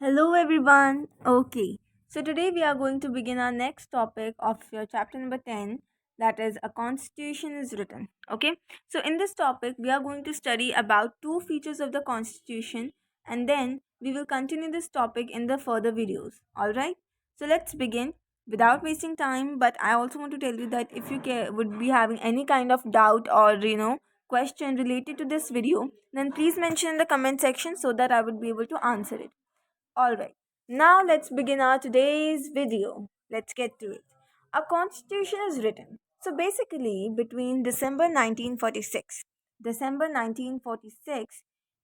Hello everyone. Okay. So today we are going to begin our next topic of your chapter number 10, that is a constitution is written. Okay? So in this topic we are going to study about two features of the constitution, and then we will continue this topic in the further videos. All right? So let's begin without wasting time, but I also want to tell you that if you would be having any kind of doubt or question related to this video, then please mention in the comment section so that I would be able to answer it. Alright, now let's begin our today's video. Let's get to it. A constitution is written. So basically, between December 1946,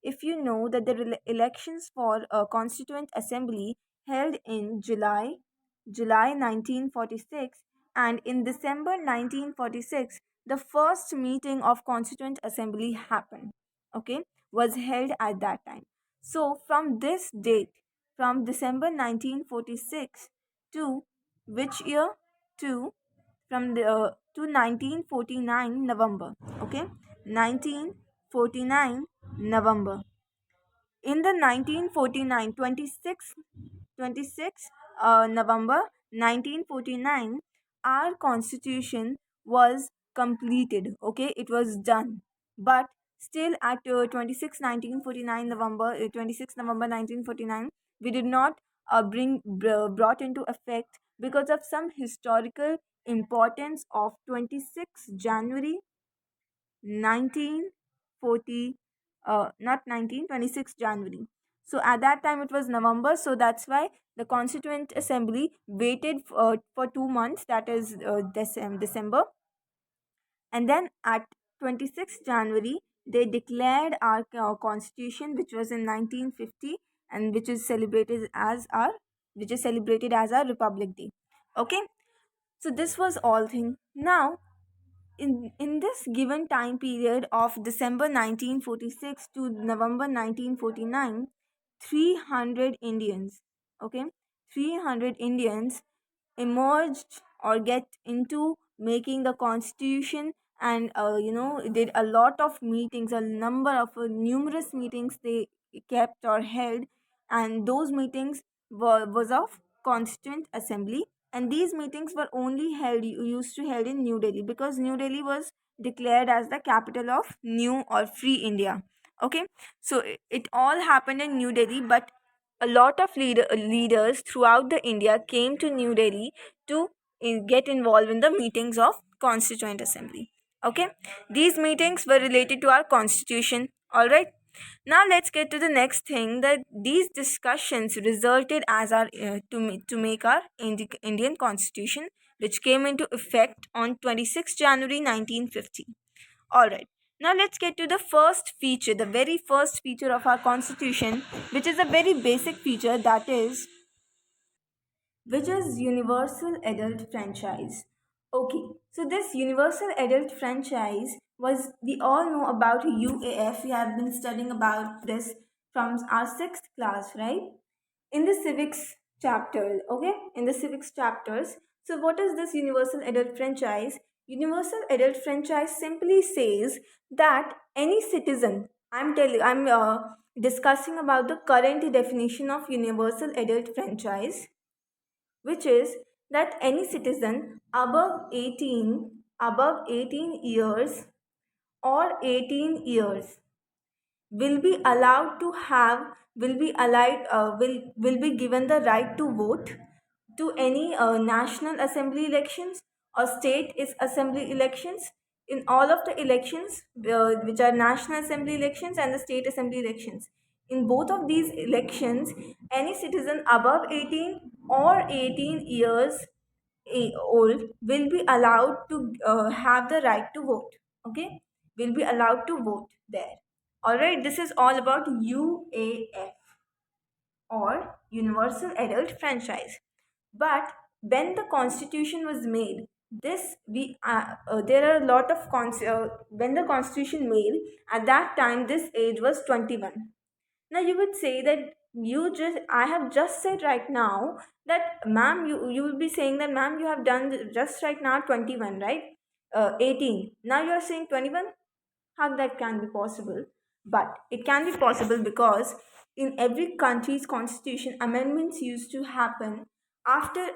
if you know that the elections for a constituent assembly held in July 1946, and in December 1946, the first meeting of constituent assembly happened. Okay, was held at that time. So from this date, from December 1946 to which year? To from the to 1949 November. Okay, 1949 November. In the 1949 26 November 1949, our constitution was completed. Okay, it was done, but still at 26 November 1949, we did not brought into effect because of some historical importance of 26 January 1940, not 26 January. So at that time it was November, so that's why the Constituent Assembly waited for 2 months, that is December, and then at 26 January they declared our constitution, which was in 1950, and which is celebrated as our Republic Day. Okay, so this was all thing. Now in this given time period of December 1946 to November 1949, 300 Indians, okay, 300 Indians emerged or get into making the constitution, and did a lot of meetings, a number of numerous meetings they kept or held, and those meetings was of constituent assembly, and these meetings were only used to held in New Delhi, because New Delhi was declared as the capital of new or free India. Okay, so it all happened in New Delhi, but a lot of leaders throughout the India came to New Delhi to get involved in the meetings of Constituent Assembly. Okay, these meetings were related to our constitution. All right. Now let's get to the next thing, that these discussions resulted as our to make our Indian constitution, which came into effect on 26 January 1950. All right. Now let's get to the first feature, the very first feature of our constitution, which is a very basic feature, that is which is universal adult franchise. Okay, so this universal adult franchise was, we all know about UAF. We have been studying about this from our 6th class, right? In the civics chapter, okay? In the civics chapters. So what is this universal adult franchise? Universal adult franchise simply says that any citizen, I'm discussing about the current definition of universal adult franchise, which is that any citizen above 18 years or 18 years will be allowed to have will be given the right to vote to any national assembly elections or state is assembly elections. In all of the elections, which are national assembly elections and the state assembly elections, in both of these elections, any citizen above 18 or 18 years old will be allowed to have the right to vote. Okay, will be allowed to vote there. All right, this is all about UAF, or Universal Adult Franchise. But when the constitution was made, this we there are a lot of when the constitution made, at that time this age was 21. Now you would say that I have just said right now that ma'am, you will be saying that ma'am, you have done just right now 21, right? 18. Now you are saying 21. How that can be possible? But it can be possible because in every country's constitution, amendments used to happen after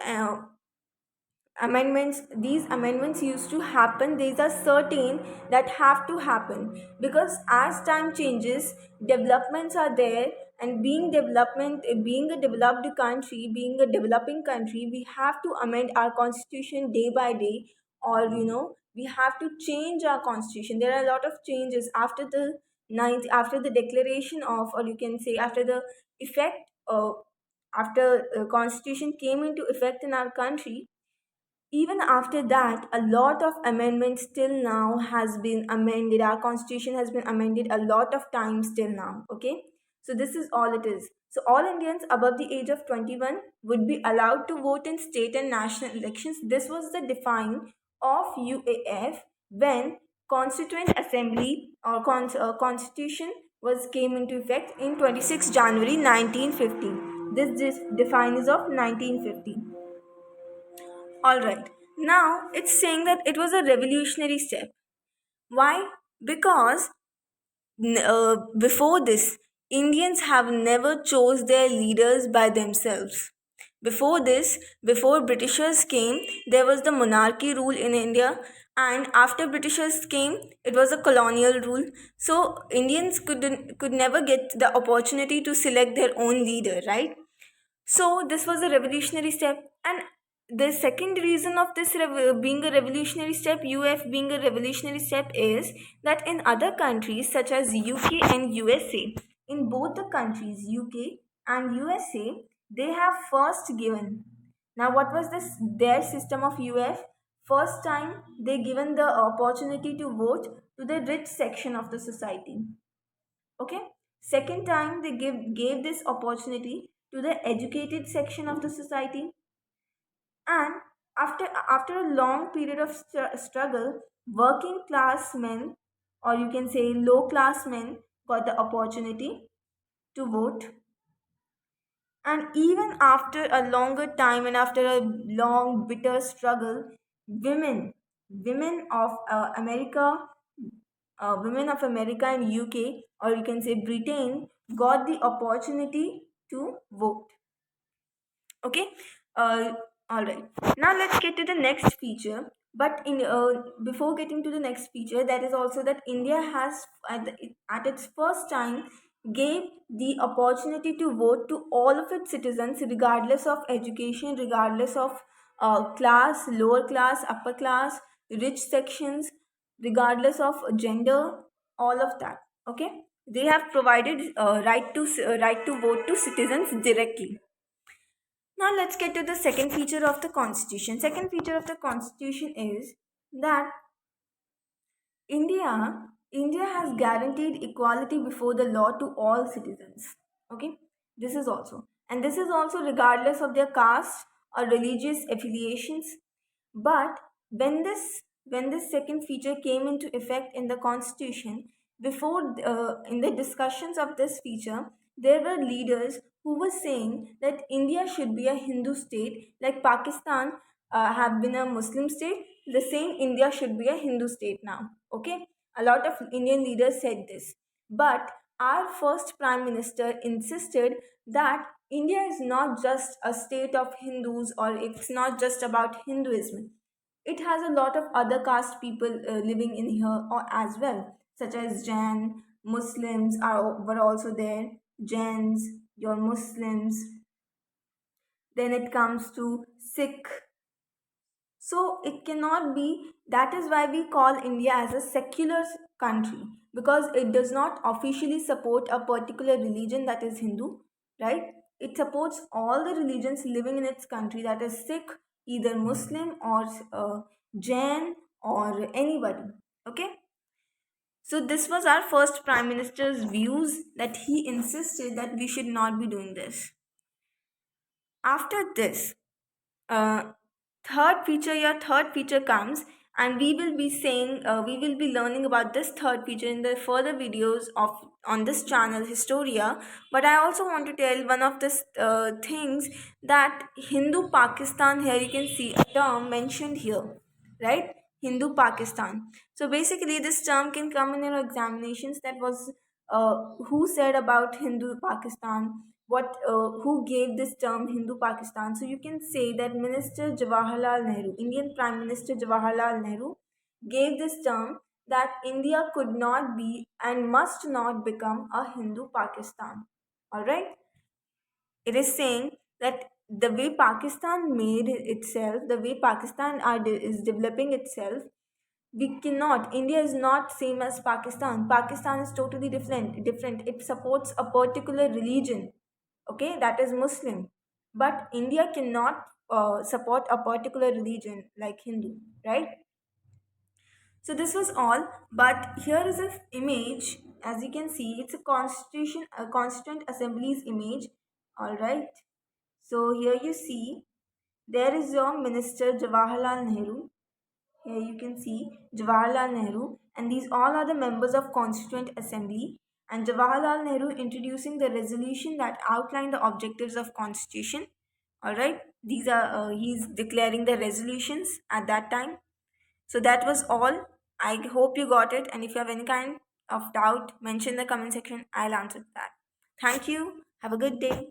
amendments. These amendments used to happen, these are certain that have to happen, because as time changes, developments are there, and being a developed country, being a developing country, we have to amend our constitution day by day, or we have to change our constitution. There are a lot of changes after the after the declaration of, or you can say after the effect, after constitution came into effect in our country. Even after that, a lot of amendments till now has been amended. Our constitution has been amended a lot of times till now. Okay, so this is all it is. So all Indians above the age of 21 would be allowed to vote in state and national elections. This was the define of UAF when Constituent Assembly or Constitution was came into effect in 26 January 1950. This define is of 1950. All right. Now it's saying that it was a revolutionary step. Why? Because before this, Indians have never chose their leaders by themselves. Before this, before Britishers came, there was the monarchy rule in India, and after Britishers came, it was a colonial rule. So Indians could never get the opportunity to select their own leader, right? So this was a revolutionary step, and the second reason of this being a revolutionary step, UF being a revolutionary step, is that in other countries such as UK and USA, in both the countries UK and USA, they have first given. Now, what was this? Their system of UF. First time they given the opportunity to vote to the rich section of the society. Okay, second time they gave this opportunity to the educated section of the society, and after a long period of struggle, working class men, or you can say low class men, got the opportunity to vote. And even after a longer time and after a long bitter struggle, women of women of America and UK, or you can say Britain, got the opportunity to vote. Okay, uh, all right. Now let's get to the next feature. But in before getting to the next feature, that is also that India has at its first time gave the opportunity to vote to all of its citizens, regardless of education, regardless of class, lower class, upper class, rich sections, regardless of gender, all of that. Okay, they have provided right to vote to citizens directly. Now let's get to the second feature of the constitution. Second feature of the constitution is that India has guaranteed equality before the law to all citizens. Okay, this is also regardless of their caste or religious affiliations. But when this second feature came into effect in the constitution, before in the discussions of this feature, there were leaders who were saying that India should be a Hindu state, like Pakistan have been a Muslim state. The same India should be a Hindu state now. Okay, a lot of Indian leaders said this, but our first prime minister insisted that India is not just a state of Hindus, or it's not just about Hinduism. It has a lot of other caste people living in here or as well, such as Jain, Muslims were also there. Jains, your Muslims. Then it comes to Sikh. So it cannot be. That is why we call India as a secular country, because it does not officially support a particular religion, that is Hindu, right? It supports all the religions living in its country, that is Sikh, either Muslim or Jain or anybody. Okay. So this was our first prime minister's views, that he insisted that we should not be doing this. After this, uh, third feature comes, and we will be learning about this third feature in the further videos of on this channel Historia. But I also want to tell one of the things, that Hindu Pakistan, here you can see a term mentioned here, right? Hindu Pakistan. So basically this term can come in your examinations. That was who said about Hindu Pakistan, who gave this term Hindu Pakistan. So you can say that Minister Jawaharlal Nehru, Indian Prime Minister Jawaharlal Nehru, gave this term that India could not be and must not become a Hindu Pakistan. All right, it is saying that the way Pakistan made itself, the way Pakistan is developing itself, we cannot. India is not same as Pakistan. Pakistan is totally different. It supports a particular religion, okay, that is Muslim, but India cannot support a particular religion like Hindu, right? So this was all, but here is an image. As you can see, it's a constitution, a constituent assembly's image. All right, so here you see there is your Minister Jawaharlal Nehru. Here you can see Jawaharlal Nehru, and these all are the members of Constituent Assembly. And Jawaharlal Nehru introducing the resolution that outlined the objectives of Constitution. All right, these are he's declaring the resolutions at that time. So that was all. I hope you got it. And if you have any kind of doubt, mention in the comment section. I'll answer that. Thank you. Have a good day.